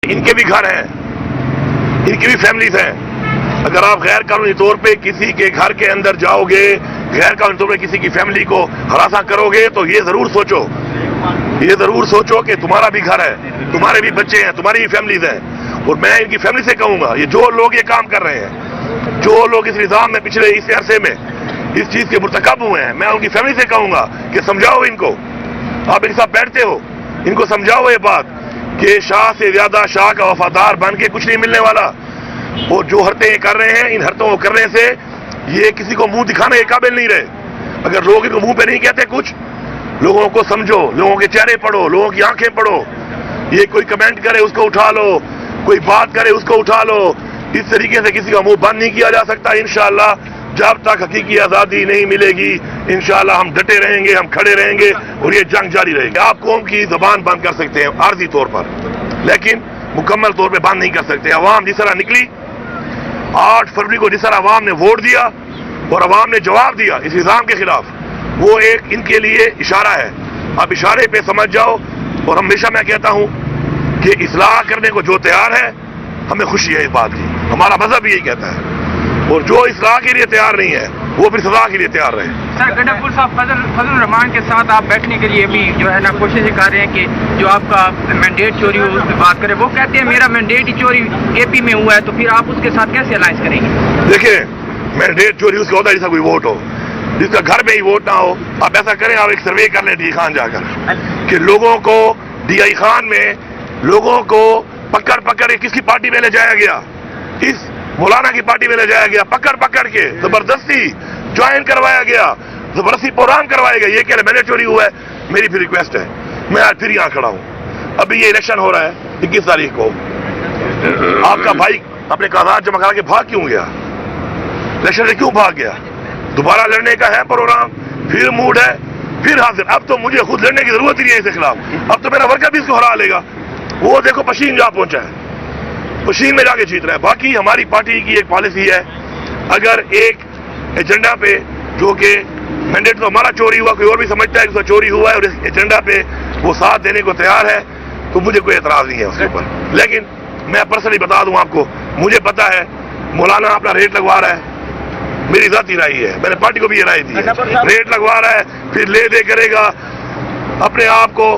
ان کے بھی گھر ہیں، ان کی بھی فیملیز ہیں. اگر آپ غیر قانونی طور پہ کسی کے گھر کے اندر جاؤ گے، غیر قانونی طور پہ کسی کی فیملی کو ہراساں کرو گے، تو یہ ضرور سوچو کہ تمہارا بھی گھر ہے، تمہارے بھی بچے ہیں، تمہاری بھی فیملیز ہیں. اور میں ان کی فیملی سے کہوں گا، یہ جو لوگ یہ کام کر رہے ہیں، جو لوگ اس نظام میں پچھلے اس عرصے میں اس چیز کے مرتکب ہوئے ہیں، میں ان کی فیملی سے کہوں گا کہ سمجھاؤ ان کو. آپ ان کے ساتھ بیٹھتے ہو، ان کو سمجھاؤ یہ بات کہ شاہ سے زیادہ شاہ کا وفادار بن کے کچھ نہیں ملنے والا. اور جو حرکتیں یہ کر رہے ہیں، ان حرکتوں کو کرنے سے یہ کسی کو منہ دکھانے کے قابل نہیں رہے. اگر لوگ ان کو منہ پہ نہیں کہتے کچھ، لوگوں کو سمجھو، لوگوں کے چہرے پڑھو، لوگوں کی آنکھیں پڑھو. یہ کوئی کمنٹ کرے اس کو اٹھا لو، کوئی بات کرے اس کو اٹھا لو. اس طریقے سے کسی کا منہ بند نہیں کیا جا سکتا. انشاءاللہ جب تک حقیقی آزادی نہیں ملے گی، انشاءاللہ ہم ڈٹے رہیں گے، ہم کھڑے رہیں گے اور یہ جنگ جاری رہے گی. آپ قوم کی زبان بند کر سکتے ہیں عارضی طور پر، لیکن مکمل طور پہ بند نہیں کر سکتے. عوام جس طرح نکلی 8 فروری کو، جس طرح عوام نے ووٹ دیا اور عوام نے جواب دیا اس نظام کے خلاف، وہ ایک ان کے لیے اشارہ ہے. اب اشارے پہ سمجھ جاؤ. اور ہمیشہ میں کہتا ہوں کہ اصلاح کرنے کو جو تیار ہے، ہمیں خوشی ہے اس بات کی. ہمارا مذہب یہی کہتا ہے. اور جو اصلاح کے لیے تیار نہیں ہے، وہ پھر سزا کے لیے تیار رہے. سر گڈھا صاحب فضل الرحمان کے ساتھ آپ بیٹھنے کے لیے بھی جو ہے نا کوششیں کر رہے ہیں کہ جو آپ کا مینڈیٹ چوری ہو اس پہ بات کریں. وہ کہتے ہیں میرا مینڈیٹ ہی چوری اے پی میں ہوا ہے، تو پھر آپ اس کے ساتھ کیسے الائنس کریں گے؟ دیکھیں، مینڈیٹ چوری اس کا ہوتا ہے جس کا کوئی ووٹ ہو، جس کا گھر میں ہی ووٹ نہ ہو. آپ ایسا کریں، آپ ایک سروے کر لیں ڈی خان جا کر کہ لوگوں کو ڈی آئی خان میں لوگوں کو پکڑ کے کس کی پارٹی میں لے جایا گیا. اس مولانا کی پارٹی میں لے جایا گیا، پکڑ کے زبردستی جوائن کروایا گیا، زبردستی پروگرام کروایا گیا. یہ کہہ رہے میں نے چوری ہوا ہے. میری پھر ریکویسٹ ہے، میں آج پھر یہاں کھڑا ہوں. ابھی یہ الیکشن ہو رہا ہے 21 تاریخ کو. آپ کا بھائی اپنے کاغذات جمع کرا کے بھاگ کیوں گیا؟ الیکشن سے کیوں بھاگ گیا؟ دوبارہ لڑنے کا ہے پروگرام، پھر موڈ ہے، پھر حاضر. اب تو مجھے خود لڑنے کی ضرورت ہی نہیں ہے اس کے خلاف. اب تو میرا ورکر بھی اس کو ہرا لے گا. وہ دیکھو پشین جا پہنچا ہے، پشین میں جا کے جیت رہا ہے. باقی ہماری پارٹی کی ایک پالیسی ہے، اگر ایک ایجنڈا پہ جو کہ مینڈیٹ تو ہمارا چوری ہوا، کوئی اور بھی سمجھتا ہے کہ اس کا چوری ہوا ہے اور اس ایجنڈا پہ وہ ساتھ دینے کو تیار ہے، تو مجھے کوئی اعتراض نہیں ہے اس کے اوپر. لیکن میں پرسنلی بتا دوں آپ کو، مجھے پتا ہے مولانا اپنا ریٹ لگوا رہا ہے. میری ذاتی رائے ہے، میں نے پارٹی کو بھی یہ رائے دی ہے. ریٹ لگوا رہا ہے، پھر لے دے کرے گا اپنے آپ کو.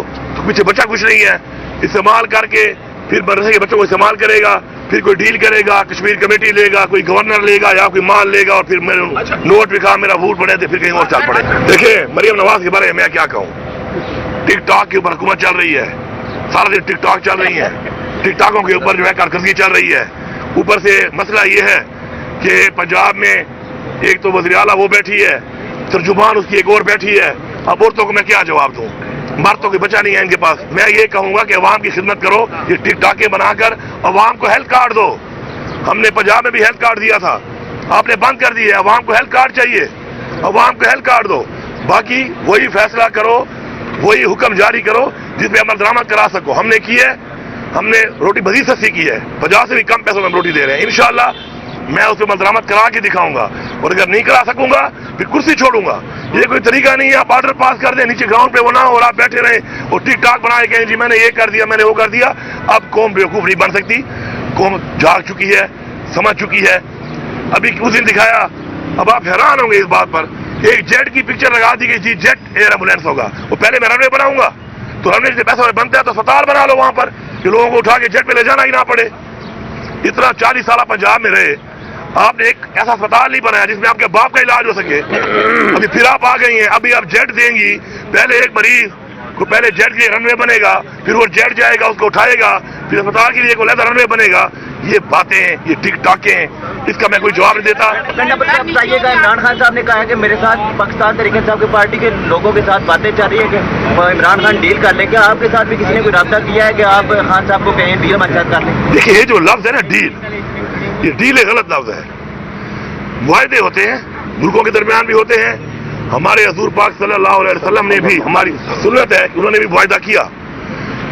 پیچھے بچہ کچھ نہیں ہے، استعمال کر کے پھر مدرسے کے بچوں کو استعمال کرے گا، پھر کوئی ڈیل کرے گا، کشمیر کمیٹی لے گا، کوئی گورنر لے گا یا کوئی مال لے گا، اور پھر میرے نوٹ بکھا میرا ووٹ پڑے تھے، پھر کہیں اور چل پڑے. دیکھیں مریم نواز کے بارے میں میں کیا کہوں. ٹک ٹاک کے اوپر حکومت چل رہی ہے، سارا دن ٹک ٹاک چل رہی ہے. ٹک ٹاکوں کے اوپر جو ہے کارکردگی چل رہی ہے. اوپر سے مسئلہ یہ ہے کہ پنجاب میں ایک تو وزیر اعلیٰ وہ بیٹھی ہے، ترجمان اس کی ایک اور بیٹھی ہے. اب عورتوں کو میں کیا جواب دوں؟ مردوں کوئی بچہ نہیں ہے ان کے پاس. میں یہ کہوں گا کہ عوام کی خدمت کرو، یہ ٹک ٹاکیں بنا کر عوام کو ہیلتھ کارڈ دو. ہم نے پنجاب میں بھی ہیلتھ کارڈ دیا تھا، آپ نے بند کر دیا. عوام کو ہیلتھ کارڈ چاہیے، عوام کو ہیلتھ کارڈ دو. باقی وہی فیصلہ کرو، وہی حکم جاری کرو جس پہ عمل درآمد کرا سکو. ہم نے کی ہے، ہم نے روٹی مزید سستی کی ہے، 50 سے بھی کم پیسوں میں ہم روٹی دے رہے ہیں. انشاءاللہ میں اس پہ عمل درآمد کرا کے دکھاؤں گا. اور اگر نہیں کرا سکوں گا پھر کرسی چھوڑوں گا. یہ کوئی طریقہ نہیں ہے آپ آرڈر پاس کر دیں، نیچے گراؤنڈ پہ وہ نہ ہو اور آپ بیٹھے رہیں اور ٹک ٹاک بنائے کہ جی میں نے یہ کر دیا، میں نے وہ کر دیا. اب قوم بیوقوف نہیں بن سکتی. قوم جاگ چکی ہے، سمجھ چکی ہے. ابھی اس دن دکھایا، اب آپ حیران ہوں گے اس بات پر، ایک جیٹ کی پکچر لگا دی کہ جی جیٹ ایئر ایمبولینس ہوگا. وہ پہلے میں رن وے بناؤں گا، تو رن وے سے پیسہ بنتا ہے تو اسپتال بنا لو وہاں پر کہ لوگوں کو اٹھا کے جیٹ پہ لے جانا ہی نہ پڑے. اتنا 40 سالہ پنجاب میں رہے، آپ نے ایک ایسا اسپتال نہیں بنایا جس میں آپ کے باپ کا علاج ہو سکے. ابھی پھر آپ آ گئی ہیں، ابھی آپ جیٹ دیں گی. پہلے ایک مریض کو پہلے جیٹ کے لیے رن وے بنے گا، پھر وہ جیٹ جائے گا، اس کو اٹھائے گا، پھر اسپتال کے لیے ایک علیحدہ رن وے بنے گا. یہ باتیں، یہ ٹک ٹاکیں، اس کا میں کوئی جواب نہیں دیتا. بتائیے گا، عمران خان صاحب نے کہا ہے کہ میرے ساتھ پاکستان تحریک انصاف کی پارٹی کے لوگوں کے ساتھ باتیں چل رہی ہے کہ عمران خان ڈیل کر لیں. کیا آپ کے ساتھ بھی کسی نے کوئی رابطہ کیا ہے کہ آپ خان صاحب کو کہیں ڈیل منظور کر لیں؟ دیکھیے یہ جو لفظ ہے نا ڈیل، یہ ڈیل ایک غلط لفظ ہے. معاہدے ہوتے ہیں، ملکوں کے درمیان بھی ہوتے ہیں. ہمارے حضور پاک صلی اللہ علیہ وسلم نے بھی، ہماری سنت ہے کہ انہوں نے بھی معاہدہ کیا.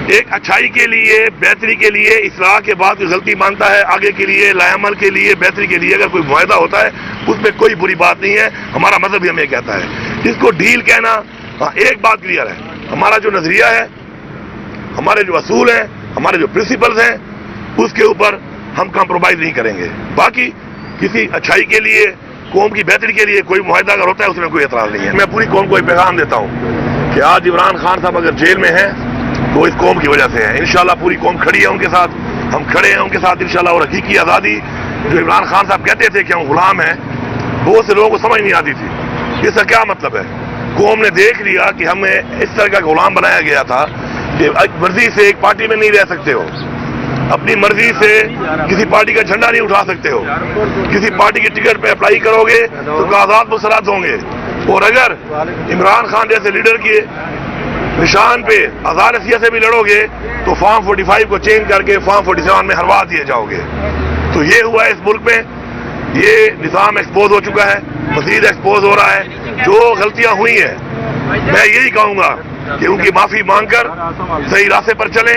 ایک اچھائی کے لیے، بہتری کے لیے، اصلاح کے بعد کوئی غلطی مانتا ہے، آگے کے لیے، لائے عمل کے لیے، بہتری کے لیے اگر کوئی معاہدہ ہوتا ہے اس میں کوئی بری بات نہیں ہے. ہمارا مذہب بھی ہمیں کہتا ہے. اس کو ڈیل کہنا، ہاں ایک بات کلیئر ہے، ہمارا جو نظریہ ہے، ہمارے جو اصول ہیں، ہمارے جو پرنسپلز ہیں، اس کے اوپر ہم کمپرومائز نہیں کریں گے. باقی کسی اچھائی کے لیے، قوم کی بہتری کے لیے کوئی معاہدہ اگر ہوتا ہے اس میں کوئی اعتراض نہیں ہے. میں پوری قوم کو ایک پیغام دیتا ہوں کہ آج عمران خان صاحب اگر جیل میں ہیں تو اس قوم کی وجہ سے ہے. انشاءاللہ پوری قوم کھڑی ہے ان کے ساتھ، ہم کھڑے ہیں ان کے ساتھ انشاءاللہ. اور حقیقی آزادی جو عمران خان صاحب کہتے تھے کہ ہم غلام ہیں، بہت سے لوگوں کو سمجھ نہیں آتی تھی اس کا کیا مطلب ہے. قوم نے دیکھ لیا کہ ہمیں اس طرح کا غلام بنایا گیا تھا کہ مرضی سے ایک پارٹی میں نہیں رہ سکتے ہو، اپنی مرضی سے کسی پارٹی کا جھنڈا نہیں اٹھا سکتے ہو، کسی پارٹی کی ٹکٹ پہ اپلائی کرو گے تو آزاد مسلط ہوں گے. اور اگر عمران خان جیسے لیڈر کے نشان پہ آزاد سیاست سے بھی لڑو گے تو فارم 45 کو چینج کر کے فارم 47 میں ہروا دیے جاؤ گے. تو یہ ہوا ہے اس ملک میں، یہ نظام ایکسپوز ہو چکا ہے، مزید ایکسپوز ہو رہا ہے. جو غلطیاں ہوئی ہیں میں یہی کہوں گا کہ ان کی معافی مانگ کر صحیح راستے پر چلیں،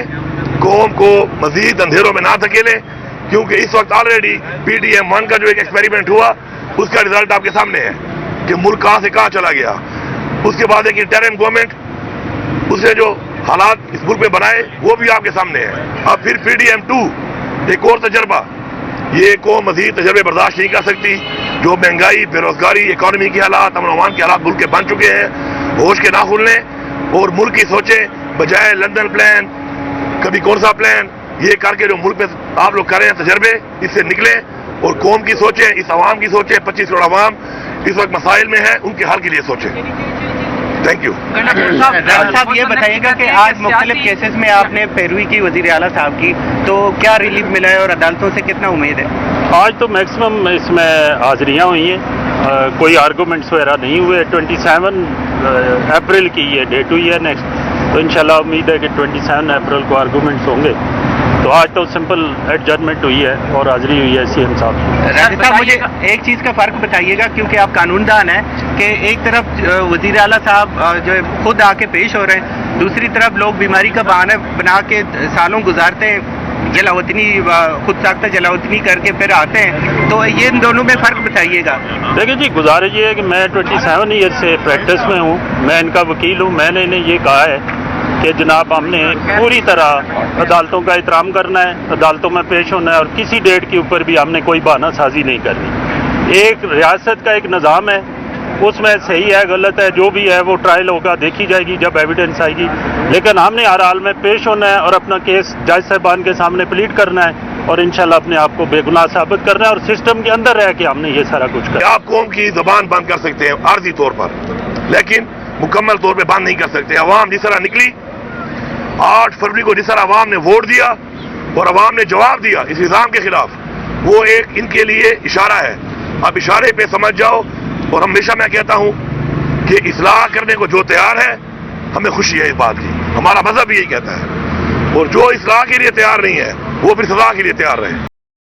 قوم کو مزید اندھیروں میں نہ دھکیلیں. کیونکہ اس وقت آلریڈی PDM-1 کا جو ایک ایکسپیریمنٹ ہوا اس کا رزلٹ آپ کے سامنے ہے کہ ملک کہاں سے کہاں چلا گیا. اس کے بعد ایک انٹرم گورنمنٹ، اس نے جو حالات اس ملک میں بنائے وہ بھی آپ کے سامنے ہے. اب پھر PDM-2 ایک اور تجربہ. یہ قوم مزید تجربے برداشت نہیں کر سکتی. جو مہنگائی، بے روزگاری، اکانومی کے حالات، امن و امان کے حالات ملک کے بن چکے ہیں، ہوش کے نہ کھلنے اور ملک کی سوچیں بجائے لندن پلان، کبھی کون سا پلان، یہ کر کے جو ملک میں آپ لوگ کر رہے ہیں تجربے، اس سے نکلیں اور قوم کی سوچیں، اس عوام کی سوچیں. 25 کروڑ عوام اس وقت مسائل میں ہیں، ان کے حل کے لیے سوچیں. Thank you. صاحب یہ بتائیے گا کہ آج مختلف کیسز میں آپ نے پیروی کی وزیر اعلیٰ صاحب کی، تو کیا ریلیف ملا ہے اور عدالتوں سے کتنا امید ہے؟ آج تو میکسیمم اس میں حاضریاں ہوئی ہیں، کوئی آرگومنٹس وغیرہ نہیں ہوئے. 27 اپریل کی یہ ڈیٹ ہوئی ہے نیکسٹ، تو انشاءاللہ امید ہے کہ 27 اپریل کو آرگومنٹس ہوں گے. تو آج تو سمپل ایڈجسٹمنٹ ہوئی ہے اور حاضری ہوئی ہے CM صاحب. راجد صاحب مجھے ایک چیز کا فرق بتائیے گا، کیونکہ آپ قانون دان ہیں، کہ ایک طرف وزیر اعلیٰ صاحب جو ہے خود آ کے پیش ہو رہے ہیں، دوسری طرف لوگ بیماری کا بہانہ بنا کے سالوں گزارتے ہیں، جلاوطنی خود ساختہ جلاوطنی کر کے پھر آتے ہیں. تو یہ ان دونوں میں فرق بتائیے گا. دیکھیں جی، گزارش یہ ہے کہ میں 27 ایئر سے پریکٹس میں ہوں، میں ان کا وکیل ہوں. میں نے انہیں یہ کہا ہے کہ جناب ہم نے پوری طرح عدالتوں کا احترام کرنا ہے، عدالتوں میں پیش ہونا ہے، اور کسی ڈیٹ کے اوپر بھی ہم نے کوئی بہانہ سازی نہیں کرنی. ایک ریاست کا ایک نظام ہے، اس میں صحیح ہے غلط ہے جو بھی ہے وہ ٹرائل ہوگا، دیکھی جائے گی جب ایویڈنس آئے گی. لیکن ہم نے ہر حال میں پیش ہونا ہے اور اپنا کیس جج صاحبان کے سامنے پلیٹ کرنا ہے اور انشاءاللہ اپنے آپ کو بے گناہ ثابت کرنا ہے اور سسٹم کے اندر رہ کے ہم نے یہ سارا کچھ کرنا ہے. آپ قوم کی زبان بند کر سکتے ہیں عارضی طور پر، لیکن مکمل طور پہ بند نہیں کر سکتے. عوام جس طرح نکلی 8 فروری کو، جس طرح عوام نے ووٹ دیا اور عوام نے جواب دیا اس نظام کے خلاف، وہ ایک ان کے لیے اشارہ ہے. اب اشارے پہ سمجھ جاؤ. اور ہمیشہ میں کہتا ہوں کہ اصلاح کرنے کو جو تیار ہے ہمیں خوشی ہے اس بات کی، ہمارا مذہب بھی یہی کہتا ہے. اور جو اصلاح کے لیے تیار نہیں ہے وہ پھر سزا کے لیے تیار رہے.